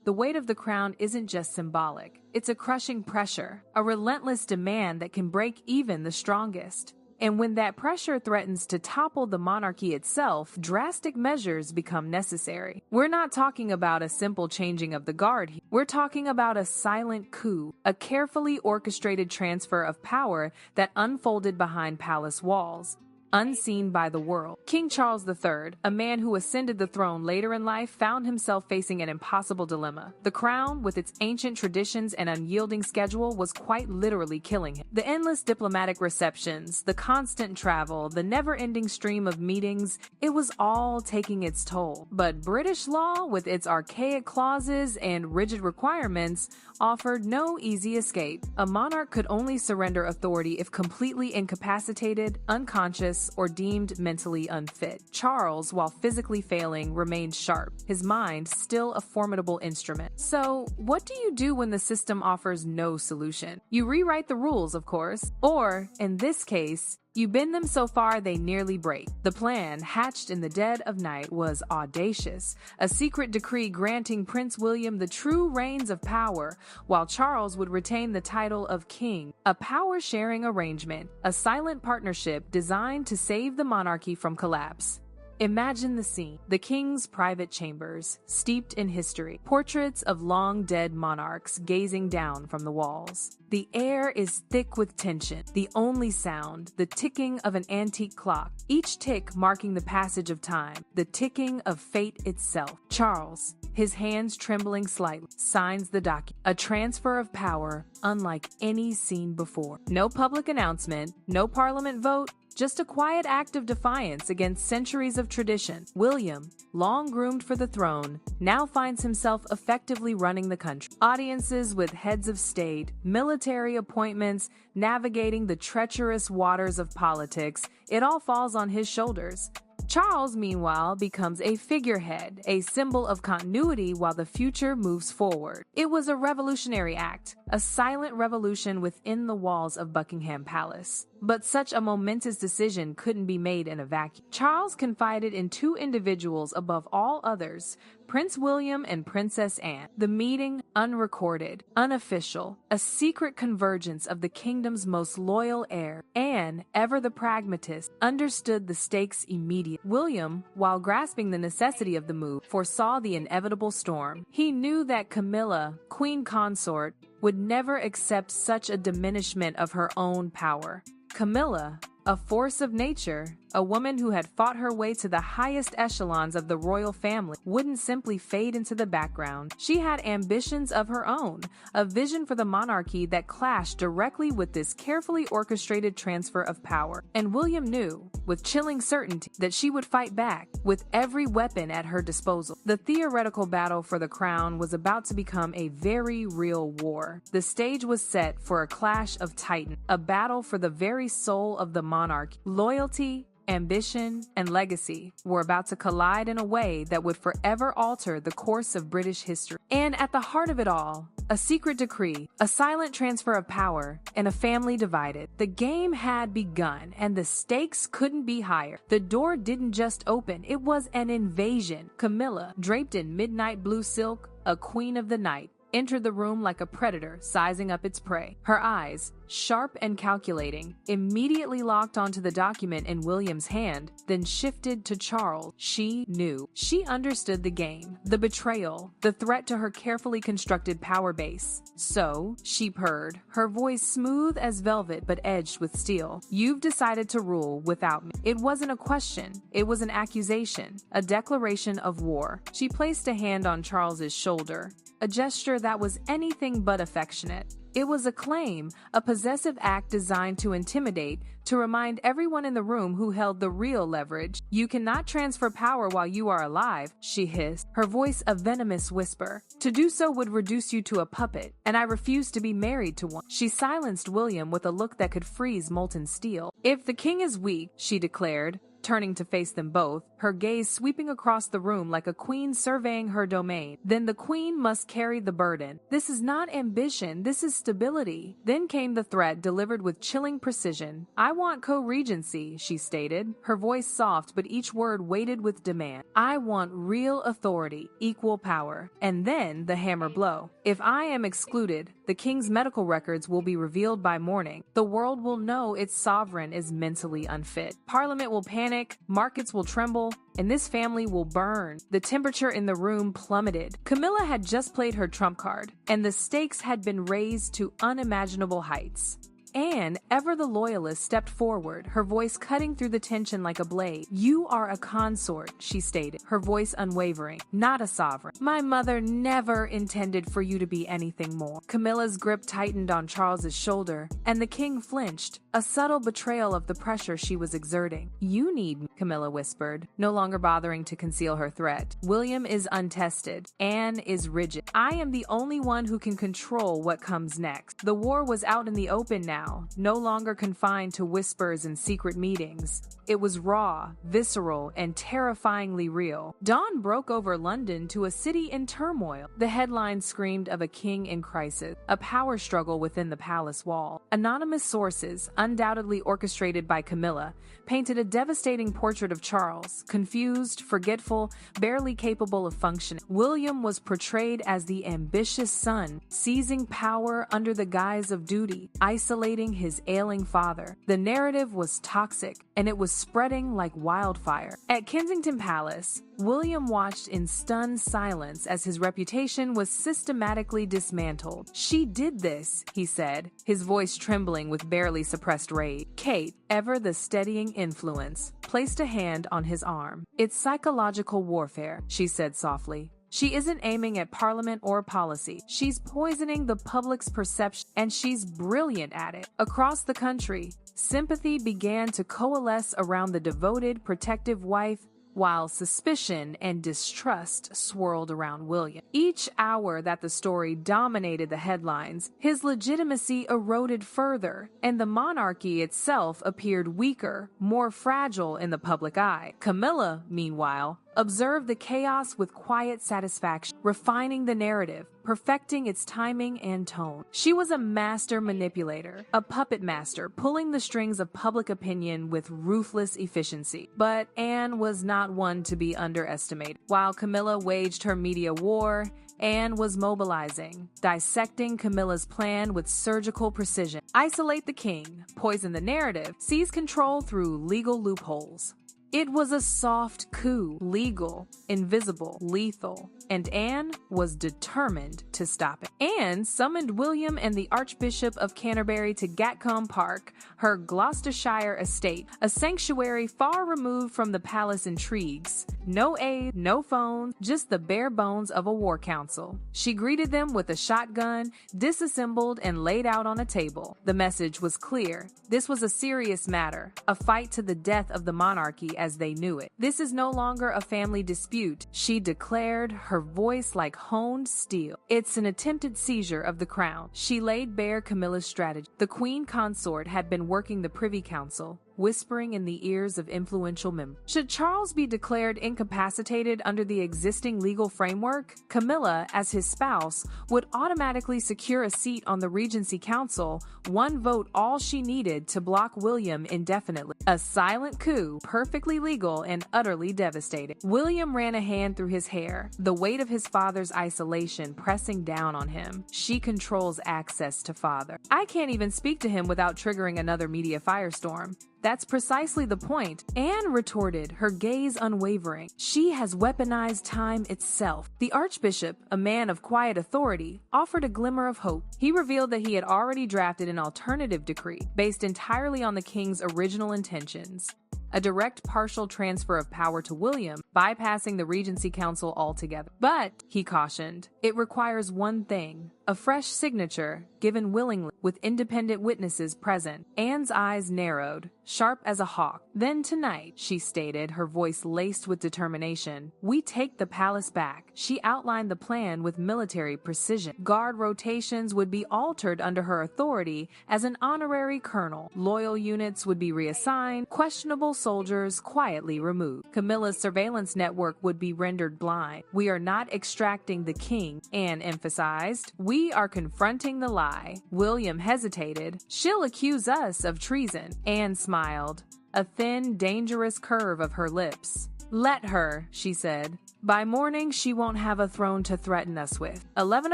the weight of the crown isn't just symbolic. It's a crushing pressure, a relentless demand that can break even the strongest. And when that pressure threatens to topple the monarchy itself, drastic measures become necessary. We're not talking about a simple changing of the guard here. We're talking about a silent coup, a carefully orchestrated transfer of power that unfolded behind palace walls, unseen by the world. King Charles III, a man who ascended the throne later in life, found himself facing an impossible dilemma. The crown, with its ancient traditions and unyielding schedule, was quite literally killing him. The endless diplomatic receptions, the constant travel, the never-ending stream of meetings, it was all taking its toll. But British law, with its archaic clauses and rigid requirements, offered no easy escape. A monarch could only surrender authority if completely incapacitated, unconscious, or deemed mentally unfit. Charles, while physically failing, remained sharp, his mind still a formidable instrument. So, what do you do when the system offers no solution? You rewrite the rules, of course, or, in this case, you bend them so far they nearly break. The plan, hatched in the dead of night, was audacious. A secret decree granting Prince William the true reins of power, while Charles would retain the title of king. A power-sharing arrangement, a silent partnership designed to save the monarchy from collapse. Imagine the scene. The king's private chambers, steeped in history. Portraits of long-dead monarchs gazing down from the walls. The air is thick with tension. The only sound, the ticking of an antique clock. Each tick marking the passage of time, the ticking of fate itself. Charles, his hands trembling slightly, signs the document. A transfer of power unlike any seen before. No public announcement, no parliament vote, just a quiet act of defiance against centuries of tradition. William, long groomed for the throne, now finds himself effectively running the country. Audiences with heads of state, military appointments, navigating the treacherous waters of politics, it all falls on his shoulders. Charles, meanwhile, becomes a figurehead, a symbol of continuity while the future moves forward. It was a revolutionary act, a silent revolution within the walls of Buckingham Palace. But such a momentous decision couldn't be made in a vacuum. Charles confided in two individuals above all others, Prince William and Princess Anne. The meeting, unrecorded, unofficial, a secret convergence of the kingdom's most loyal heir. Anne, ever the pragmatist, understood the stakes immediately. William, while grasping the necessity of the move, foresaw the inevitable storm. He knew that Camilla, queen consort, would never accept such a diminishment of her own power. Camilla, a force of nature, a woman who had fought her way to the highest echelons of the royal family, wouldn't simply fade into the background. She had ambitions of her own, a vision for the monarchy that clashed directly with this carefully orchestrated transfer of power. And William knew, with chilling certainty, that she would fight back, with every weapon at her disposal. The theoretical battle for the crown was about to become a very real war. The stage was set for a clash of titans, a battle for the very soul of the monarchy. Loyalty, ambition, and legacy were about to collide in a way that would forever alter the course of British history. And at the heart of it all, a secret decree, a silent transfer of power, and a family divided. The game had begun, and the stakes couldn't be higher. The door didn't just open, it was an invasion. Camilla, draped in midnight blue silk, a queen of the night, entered the room like a predator sizing up its prey. Her eyes, sharp and calculating, immediately locked onto the document in William's hand, then shifted to Charles. She knew. She understood the game, the betrayal, the threat to her carefully constructed power base. So, she purred, her voice smooth as velvet but edged with steel. "You've decided to rule without me." It wasn't a question. It was an accusation, a declaration of war. She placed a hand on Charles's shoulder, a gesture that was anything but affectionate. It was a claim, a possessive act designed to intimidate, to remind everyone in the room who held the real leverage. "You cannot transfer power while you are alive," she hissed, her voice a venomous whisper. "To do so would reduce you to a puppet, and I refuse to be married to one." She silenced William with a look that could freeze molten steel. "If the king is weak," she declared, turning to face them both, her gaze sweeping across the room like a queen surveying her domain. Then the queen must carry the burden. This is not ambition, this is stability. Then came the threat, delivered with chilling precision. I want co-regency, she stated, her voice soft but each word weighted with demand. I want real authority, equal power. And then the hammer blow. If I am excluded, the king's medical records will be revealed by morning. The world will know its sovereign is mentally unfit. Parliament will panic, markets will tremble, and this family will burn. The temperature in the room plummeted. Camilla had just played her trump card, and the stakes had been raised to unimaginable heights. Anne, ever the loyalist, stepped forward, her voice cutting through the tension like a blade. You are a consort, she stated, her voice unwavering, not a sovereign. My mother never intended for you to be anything more. Camilla's grip tightened on Charles's shoulder, and the king flinched, a subtle betrayal of the pressure she was exerting. You need me, Camilla whispered, no longer bothering to conceal her threat. William is untested. Anne is rigid. I am the only one who can control what comes next. The war was out in the open now, no longer confined to whispers and secret meetings. It was raw, visceral, and terrifyingly real. Dawn broke over London to a city in turmoil. The headline screamed of a king in crisis, a power struggle within the palace wall. Anonymous sources, undoubtedly orchestrated by Camilla, painted a devastating portrait of Charles, confused, forgetful, barely capable of functioning. William was portrayed as the ambitious son, seizing power under the guise of duty, isolating his ailing father. The narrative was toxic, and it was spreading like wildfire. At Kensington Palace, William watched in stunned silence as his reputation was systematically dismantled. She did this, he said, his voice trembling with barely suppressed rage. Kate, ever the steadying influence, placed a hand on his arm. It's psychological warfare, she said softly. She isn't aiming at Parliament or policy. She's poisoning the public's perception, and she's brilliant at it. Across the country, sympathy began to coalesce around the devoted, protective wife, while suspicion and distrust swirled around William. Each hour that the story dominated the headlines, his legitimacy eroded further, and the monarchy itself appeared weaker, more fragile in the public eye. Camilla, meanwhile, observed the chaos with quiet satisfaction, refining the narrative, perfecting its timing and tone. She was a master manipulator, a puppet master, pulling the strings of public opinion with ruthless efficiency. But Anne was not one to be underestimated. While Camilla waged her media war, Anne was mobilizing, dissecting Camilla's plan with surgical precision. Isolate the king, poison the narrative, seize control through legal loopholes. It was a soft coup, legal, invisible, lethal, and Anne was determined to stop it. Anne summoned William and the Archbishop of Canterbury to Gatcombe Park, her Gloucestershire estate, a sanctuary far removed from the palace intrigues. No aid, no phone, just the bare bones of a war council. She greeted them with a shotgun, disassembled and laid out on a table. The message was clear. This was a serious matter, a fight to the death of the monarchy as they knew it. This is no longer a family dispute, she declared, her voice like honed steel. It's an attempted seizure of the crown. She laid bare Camilla's strategy. The queen consort had been working the Privy Council, whispering in the ears of influential members. Should Charles be declared incapacitated under the existing legal framework, Camilla, as his spouse, would automatically secure a seat on the Regency Council, one vote all she needed to block William indefinitely. A silent coup, perfectly legal and utterly devastating. William ran a hand through his hair, the weight of his father's isolation pressing down on him. She controls access to father. I can't even speak to him without triggering another media firestorm. That's precisely the point, Anne retorted, her gaze unwavering. She has weaponized time itself. The Archbishop, a man of quiet authority, offered a glimmer of hope. He revealed that he had already drafted an alternative decree, based entirely on the king's original intentions. A direct partial transfer of power to William, bypassing the Regency Council altogether. But, he cautioned, it requires one thing, a fresh signature, given willingly. with independent witnesses present. Anne's eyes narrowed, sharp as a hawk. "Then tonight," she stated, her voice laced with determination, "we take the palace back." She outlined the plan with military precision. Guard rotations would be altered under her authority as an honorary colonel. Loyal units would be reassigned, questionable soldiers quietly removed. Camilla's surveillance network would be rendered blind. "We are not extracting the king," Anne emphasized. "We are confronting the lie." William hesitated. "She'll accuse us of treason." Anne smiled, a thin, dangerous curve of her lips. "Let her," she said. "By morning, she won't have a throne to threaten us with." 11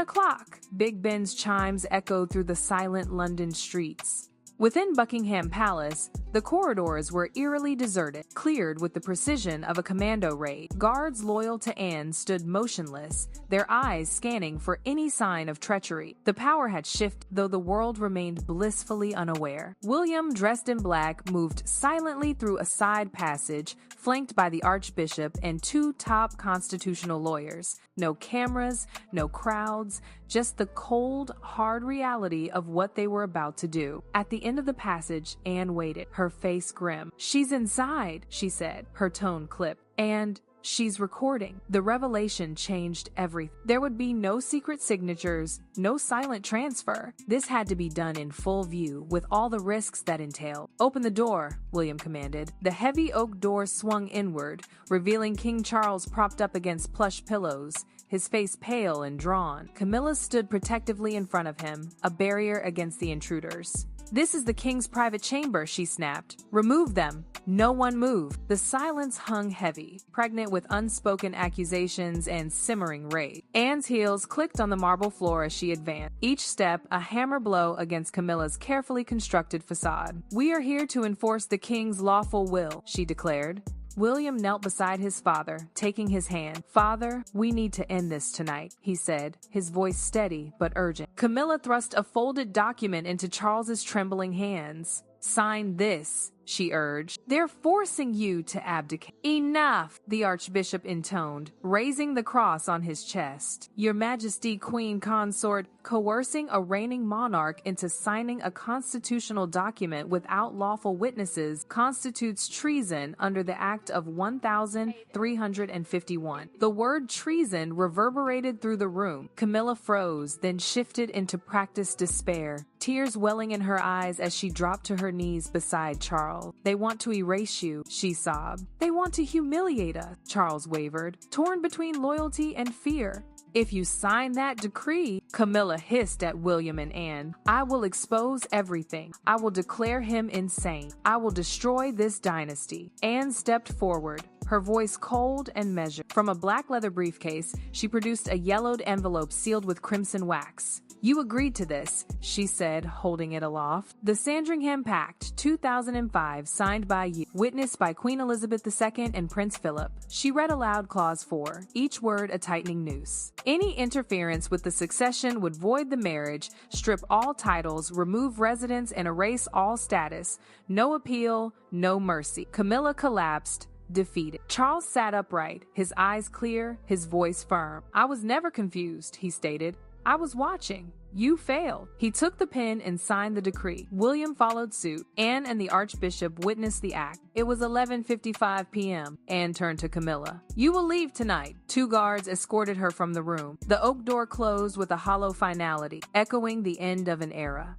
o'clock. Big Ben's chimes echoed through the silent London streets. Within Buckingham Palace, the corridors were eerily deserted, cleared with the precision of a commando raid. Guards loyal to Anne stood motionless, their eyes scanning for any sign of treachery. The power had shifted, though the world remained blissfully unaware. William, dressed in black, moved silently through a side passage, flanked by the Archbishop and two top constitutional lawyers. No cameras, no crowds, just the cold, hard reality of what they were about to do. At the end of the passage, Anne waited, her face grim. "She's inside," she said, her tone clipped. "And she's recording." The revelation changed everything. There would be no secret signatures, no silent transfer. This had to be done in full view, with all the risks that entailed. "Open the door," William commanded. The heavy oak door swung inward, revealing King Charles propped up against plush pillows, his face pale and drawn. Camilla stood protectively in front of him, a barrier against the intruders. "This is the king's private chamber," she snapped. "Remove them." No one moved. The silence hung heavy, pregnant with unspoken accusations and simmering rage. Anne's heels clicked on the marble floor as she advanced, each step a hammer blow against Camilla's carefully constructed facade. "We are here to enforce the king's lawful will," she declared. William knelt beside his father, taking his hand. "Father, we need to end this tonight," he said, his voice steady but urgent. Camilla thrust a folded document into Charles's trembling hands. "Sign this," she urged. "They're forcing you to abdicate." "Enough," the Archbishop intoned, raising the cross on his chest. "Your Majesty, Queen Consort, coercing a reigning monarch into signing a constitutional document without lawful witnesses constitutes treason under the Act of 1351. The word treason reverberated through the room. Camilla froze, then shifted into practiced despair, tears welling in her eyes as she dropped to her knees beside Charles. "They want to erase you," she sobbed. "They want to humiliate us," Charles wavered, torn between loyalty and fear. "If you sign that decree," Camilla hissed at William and Anne, "I will expose everything. I will declare him insane. I will destroy this dynasty." Anne stepped forward, her voice cold and measured. From a black leather briefcase, she produced a yellowed envelope sealed with crimson wax. "You agreed to this," she said, holding it aloft. "The Sandringham Pact, 2005, signed by you, witnessed by Queen Elizabeth II and Prince Philip." She read aloud Clause 4, each word a tightening noose. "Any interference with the succession would void the marriage, strip all titles, remove residence, and erase all status. No appeal, no mercy." Camilla collapsed, defeated. Charles sat upright, his eyes clear, his voice firm. "I was never confused," he stated. "I was watching. You failed." He took the pen and signed the decree. William followed suit. Anne and the Archbishop witnessed the act. It was 11:55 p.m. Anne turned to Camilla. "You will leave tonight." Two guards escorted her from the room. The oak door closed with a hollow finality, echoing the end of an era.